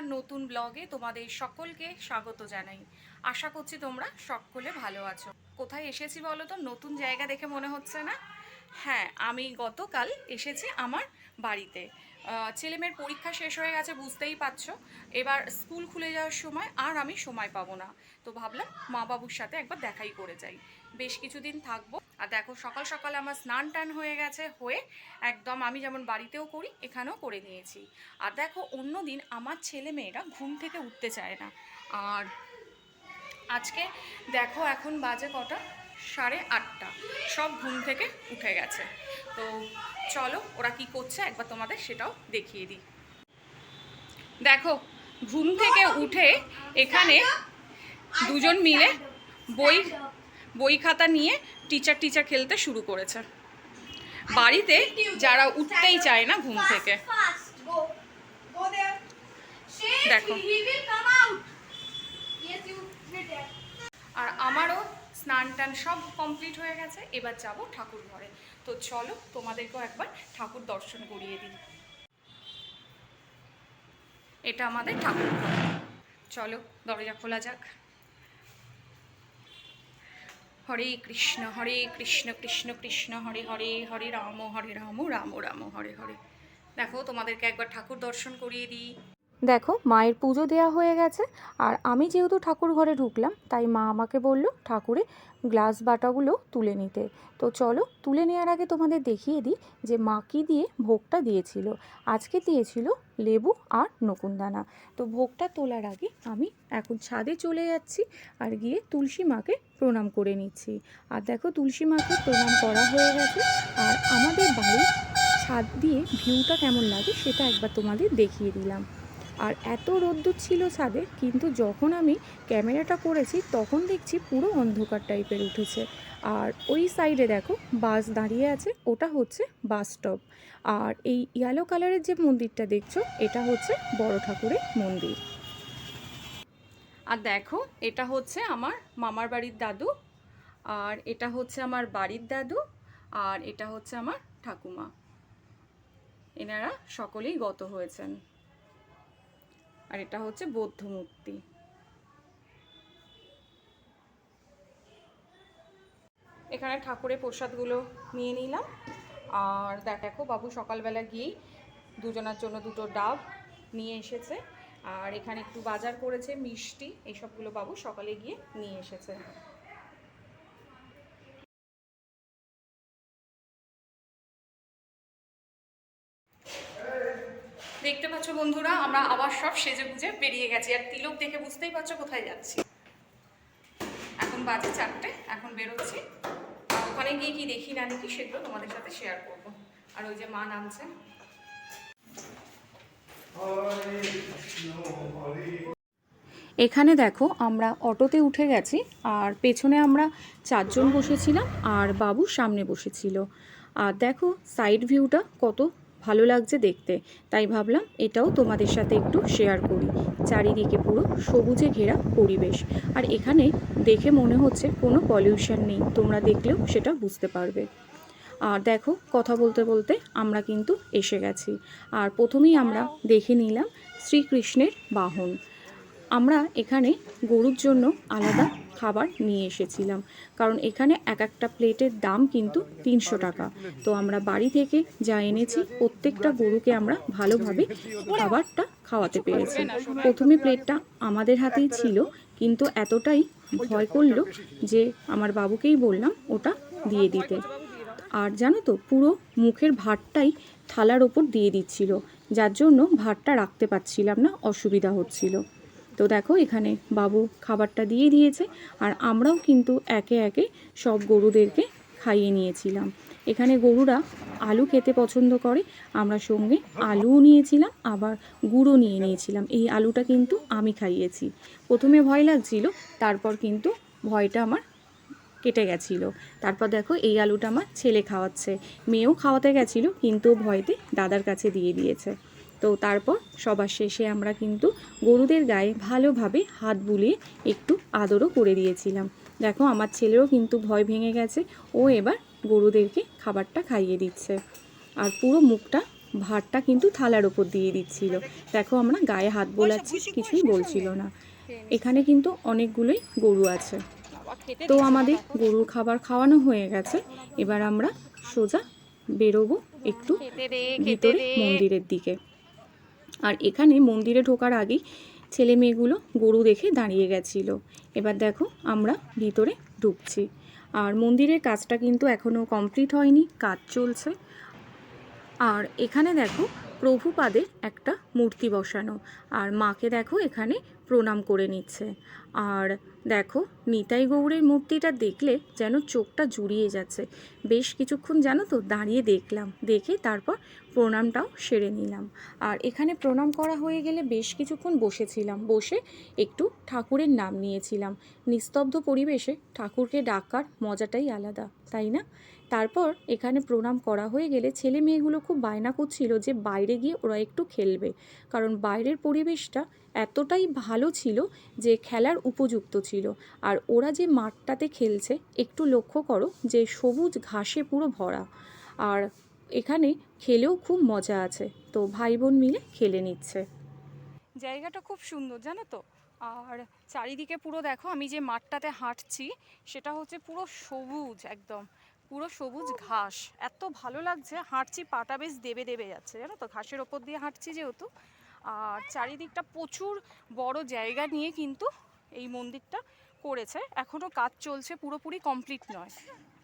আমার নতুন ব্লগে তোমাদের সকলকে স্বাগত জানাই। আশা করছি তোমরা সকলে ভালো আছো। কোথায় এসেছি বলো তো? নতুন জায়গা দেখে মনে হচ্ছে না? হ্যাঁ, আমি গতকাল এসেছি আমার বাড়িতে। ছেলেমেয়ের পরীক্ষা শেষ হয়ে গেছে, বুঝতেই পারছো। এবার স্কুল খুলে যাওয়ার সময় আর আমি সময় পাবো না, তো ভাবলাম মা বাবুর সাথে একবার দেখাই করে যাই। বেশ কিছুদিন থাকবো। আর দেখো, সকাল সকাল আমার স্নান টান হয়ে গেছে, হয়ে একদম আমি যেমন বাড়িতেও করি এখানেও করে নিয়েছি। আর দেখো, অন্য দিন আমার ছেলে মেয়েরা ঘুম থেকে উঠতে চায় না, আর আজকে দেখো এখন বাজে কটা, 8:30, সব ঘুম থেকে উঠে গেছে। তো চলো ওরা কি করছে একবার তোমাদের সেটাও দেখিয়ে দিই। দেখো, ঘুম থেকে উঠে এখানে দুজন মিলে বই খাতা নিয়ে টিচার খেলতে শুরু করেছে। বাড়িতে যারা উঠতেই চায় না ঘুম থেকে। দেখো, আর আমারও স্নান টান সব কমপ্লিট হয়ে গেছে। এবার যাব ঠাকুর ঘরে। তো চলো তোমাদেরকেও একবার ঠাকুর দর্শন করিয়ে দিই। এটা আমাদের ঠাকুর ঘর। চলো দরজা খোলা যাক। হরে কৃষ্ণ কৃষ্ণ কৃষ্ণ হরে হরে, হরে রাম রাম রাম হরে হরে। দেখো তোমাদেরকে একবার ঠাকুর দর্শন করিয়ে দিই। দেখো, মায়ের পুজো দেওয়া হয়ে গেছে। আর আমি যেহেতু ঠাকুর ঘরে ঢুকলাম, তাই মা আমাকে বলল ঠাকুরে গ্লাস বাটাগুলো তুলে নিতে। তো চলো তুলে নেওয়ার আগে তোমাদের দেখিয়ে দিই যে মা কী দিয়ে ভোগটা দিয়েছিল। আজকে দিয়েছিল লেবু আর নকুনদানা। তো ভোগটা তোলার আগে আমি এখন ছাদে চলে যাচ্ছি আর গিয়ে তুলসী মাকে প্রণাম করে নিচ্ছি। আর দেখো, তুলসী মাকে প্রণাম করা হয়ে গেছে। আর আমাদের বাড়ির ছাদ দিয়ে ভিউটা কেমন লাগে সেটা একবার তোমাদের দেখিয়ে দিলাম। আর এত রোদ্দুর ছিল ছাদে, কিন্তু যখন আমি ক্যামেরাটা করেছি তখন দেখছি পুরো অন্ধকার টাইপের উঠেছে। আর ওই সাইডে দেখো বাস দাঁড়িয়ে আছে, ওটা হচ্ছে বাস স্টপ। আর এই ইয়েলো কালারের যে মন্দিরটা দেখছো, এটা হচ্ছে বড় ঠাকুরের মন্দির। আর দেখো, এটা হচ্ছে আমার মামার বাড়ির দাদু, আর এটা হচ্ছে আমার বাড়ির দাদু, আর এটা হচ্ছে আমার ঠাকুমা। এনারা সকলেই গত হয়েছেন। আর এটা হচ্ছে বৌদ্ধ মূর্তি। এখানে ঠাকুরের প্রসাদগুলো নিয়ে নিলাম। আর দেখো, বাবু সকালবেলা গিয়েই দুজনার জন্য 2টো ডাব নিয়ে এসেছে। আর এখানে একটু বাজার করেছে, মিষ্টি, এইসবগুলো বাবু সকালে গিয়ে নিয়ে এসেছে। দেখতে পাচ্ছ বন্ধুরা, আমরা আবার সব সেজে গুজে বেরিয়ে গেছি। আর তিলক দেখে বুঝতেই পারছো কোথায় যাচ্ছি। এখন বাজে 4টে, এখন বেরোচ্ছি। আর ওখানে গিয়ে কি দেখি না দেখি সেগুলো তোমাদের সাথে শেয়ার করবো। আর ওই যে মা নামছে। এখানে দেখো, আমরা অটোতে উঠে গেছি। আর পেছনে আমরা 4 জন বসেছিলাম, আর বাবু সামনে বসেছিল। আর দেখো সাইড ভিউটা কত ভালো লাগছে দেখতে, তাই ভাবলাম এটাও তোমাদের সাথে একটু শেয়ার করি। চারিদিকে পুরো সবুজে ঘেরা পরিবেশ। আর এখানে দেখে মনে হচ্ছে কোনো পলিউশন নেই, তোমরা দেখলেও সেটা বুঝতে পারবে। আর দেখো, কথা বলতে বলতে আমরা কিন্তু এসে গেছি। আর প্রথমেই আমরা দেখে নিলাম শ্রীকৃষ্ণের বাহন। আমরা এখানে গরুর জন্য আলাদা খাবার নিয়ে এসেছিলাম, কারণ এখানে এক একটা প্লেটের দাম কিন্তু 300 টাকা। তো আমরা বাড়ি থেকে যা এনেছি প্রত্যেকটা গরুকে আমরা ভালোভাবে খাবারটা খাওয়াতে পেরেছি। প্রথমে প্লেটটা আমাদের হাতেই ছিল, কিন্তু এতটাই ভয় করলো যে আমার বাবুকেই বললাম ওটা দিয়ে দিতে। আর জানো তো, পুরো মুখের ভাতটাই থালার ওপর দিয়ে দিচ্ছিল, যার জন্য ভাতটা রাখতে পারছিলাম না, অসুবিধা হচ্ছিল। তো দেখো, এখানে বাবু খাবারটা দিয়ে দিয়েছে। আর আমরাও কিন্তু একে একে সব গরুদেরকে খাইয়ে নিয়েছিলাম। এখানে গরুরা আলু খেতে পছন্দ করে, আমরা সঙ্গে আলুও নিয়েছিলাম, আবার গুঁড়ো নিয়ে নিয়েছিলাম। এই আলুটা কিন্তু আমি খাইয়েছি। প্রথমে ভয় লাগছিল, তারপর কিন্তু ভয়টা আমার কেটে গেছিলো। তারপর দেখো, এই আলুটা আমার ছেলে খাওয়াচ্ছে। মেয়েও খাওয়াতে গেছিলো, কিন্তু ভয়তে দাদার কাছে দিয়ে দিয়েছে। তো তারপর সবার শেষে আমরা কিন্তু গরুদের গায়ে ভালোভাবে হাত বুলিয়ে একটু আদরও করে দিয়েছিলাম। দেখো, আমার ছেলেরও কিন্তু ভয় ভেঙে গেছে, ও এবার গরুদেরকে খাবারটা খাইয়ে দিচ্ছে। আর পুরো মুখটা ভাতটা কিন্তু থালার ওপর দিয়ে দিচ্ছিল। দেখো আমরা গায়ে হাত বোলাচ্ছি, কিছুই বলছিল না। এখানে কিন্তু অনেকগুলোই গরু আছে। তো আমাদের গরুর খাবার খাওয়ানো হয়ে গেছে। এবার আমরা সোজা বেরোবো একটু ভিতরে মন্দিরের দিকে। আর এখানে মন্দিরে ঢোকার আগেই ছেলে মেয়েগুলো গরু দেখে দাঁড়িয়ে গেছিল। এবার দেখো আমরা ভিতরে ঢুকছি। আর মন্দিরের কাজটা কিন্তু এখনও কমপ্লিট হয়নি, কাজ চলছে। আর এখানে দেখো প্রভুপাদের একটা মূর্তি বসানো, আর মাকে দেখো এখানে প্রণাম করে নিচ্ছে। আর দেখো নিতাই গৌড়ের মূর্তিটা দেখলে যেন চোখটা জুড়িয়ে যাচ্ছে। বেশ কিছুক্ষণ জানো তো দাঁড়িয়ে দেখলাম, দেখে তারপর প্রণামটাও সেরে নিলাম। আর এখানে প্রণাম করা হয়ে গেলে বেশ কিছুক্ষণ বসেছিলাম, বসে একটু ঠাকুরের নাম নিয়েছিলাম। নিস্তব্ধ পরিবেশে ঠাকুরকে ডাকার মজাটাই আলাদা, তাই না? তারপর এখানে প্রণাম করা হয়ে গেলে ছেলে মেয়েগুলো খুব বায়না করছিল যে বাইরে গিয়ে ওরা একটু খেলবে, কারণ বাইরের পরিবেশটা এতটাই ভালো ছিল যে খেলার উপযুক্ত ছিল। আর ওরা যে মাঠটাতে খেলছে একটু লক্ষ্য করো যে সবুজ ঘাসে পুরো ভরা, আর এখানে খেলেও খুব মজা আছে। তো ভাই বোন মিলে খেলে নিচ্ছে। জায়গাটা খুব সুন্দর জানো তো। আর চারিদিকে পুরো দেখো, আমি যে মাঠটাতে হাঁটছি সেটা হচ্ছে পুরো সবুজ, একদম পুরো সবুজ ঘাস। এত ভালো লাগছে, হাঁটছি পাটা বেশ দেবে দেবে যাচ্ছে জানো তো, ঘাসের ওপর দিয়ে হাঁটছি যেহেতু। আর চারিদিকটা প্রচুর বড় জায়গা নিয়ে কিন্তু এই মন্দিরটা করেছে, এখনো কাজ চলছে, পুরোপুরি কমপ্লিট নয়।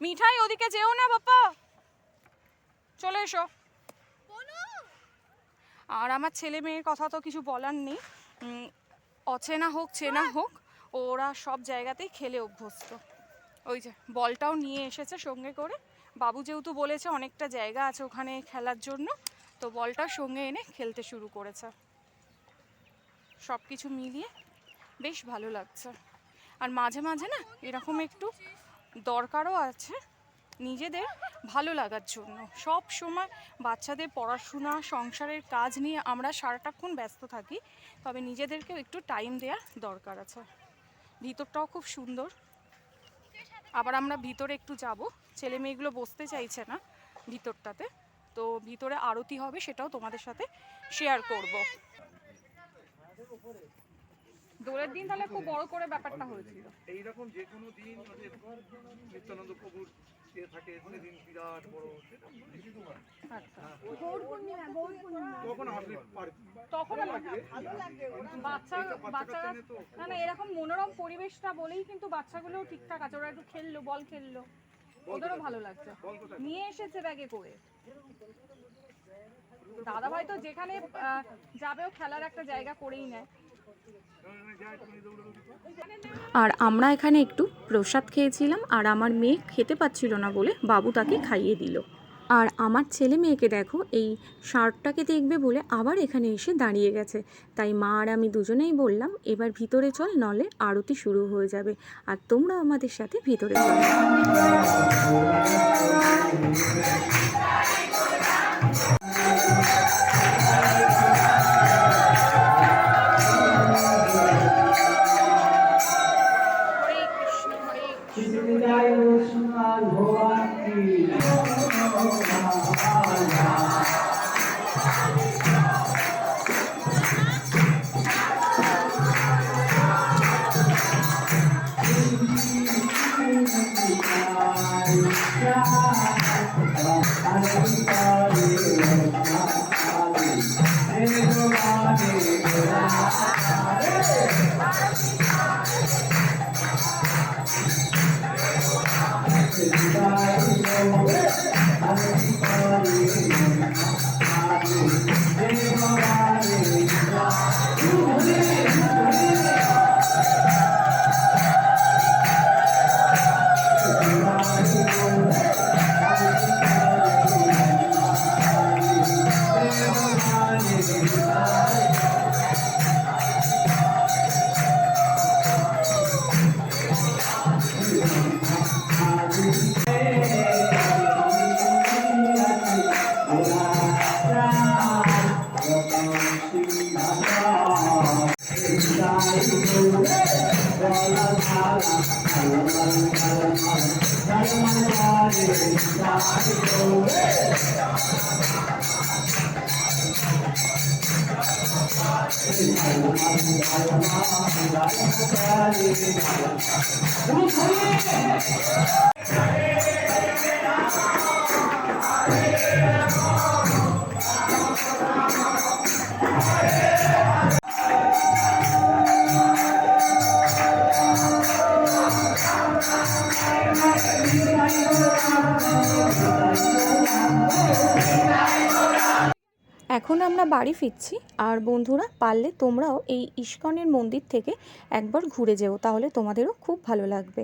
মিঠাই ওদিকে যেও না বাপ্পা, চলে এসো। আর আমার ছেলে মেয়ের কথা তো কিছু বলার নেই, অচেনা হোক চেনা হোক ওরা সব জায়গাতেই খেলে অভ্যস্ত। ওই যে বলটাও নিয়ে এসেছে সঙ্গে করে, বাবু যেহেতু বলেছে অনেকটা জায়গা আছে ওখানে খেলার জন্য, তো বলটা সঙ্গে এনে খেলতে শুরু করেছে। সব কিছু মিলিয়ে বেশ ভালো লাগছে। আর মাঝে মাঝে না এরকম একটু দরকারও আছে নিজেদের ভালো লাগার জন্য। সব সময় বাচ্চাদের পড়াশোনা সংসারের কাজ নিয়ে আমরা সারাটাক্ষণ ব্যস্ত থাকি, তবে নিজেদেরকেও একটু টাইম দেওয়ার দরকার আছে। ভিতরটাও খুব সুন্দর। আবার আমরা ভিতরে একটু যাব, ছেলে মেয়েগুলো বসতে চাইছে না ভিতরটাতে, তো ভিতরে আরতি হবে সেটাও তোমাদের সাথে শেয়ার করব। দোলের দিন তাহলে খুব বড় করে ব্যাপারটা হয়েছিল। এইরকম যে কোনো দিন নিত্যানন্দ প্রভুর থাকে সেদিন বিরাট বড়, বাচ্চারা না না এরকম মনোরম পরিবেশটা বলেই কিন্তু বাচ্চাগুলোও ঠিকঠাক আছে, ওরা একটু খেললো, বল খেললো, ওদেরও ভালো লাগছে। নিয়ে এসেছে ব্যাগে করে। দাদা ভাই তো যেখানে যাবেও খেলার একটা জায়গা করেই নেয়। আর আমরা এখানে একটু প্রসাদ খেয়েছিলাম, আর আমার মেয়ে খেতে পাচ্ছিল না বলে বাবু তাকে খাইয়ে দিল। আর আমার ছেলে মেয়েকে দেখো এই ষাঁড়টাকে দেখবে বলে আবার এখানে এসে দাঁড়িয়ে গেছে। তাই মা আর আমি দুজনেই বললাম এবার ভিতরে চল, নলে আরতি শুরু হয়ে যাবে, আর তোমরা আমাদের সাথে ভিতরে চল। এখন আমরা বাড়ি ফিরছি। আর বন্ধুরা, পারলে তোমরাও এই ইস্কনের মন্দির থেকে একবার ঘুরে যেও, তাহলে তোমাদেরও খুব ভালো লাগবে।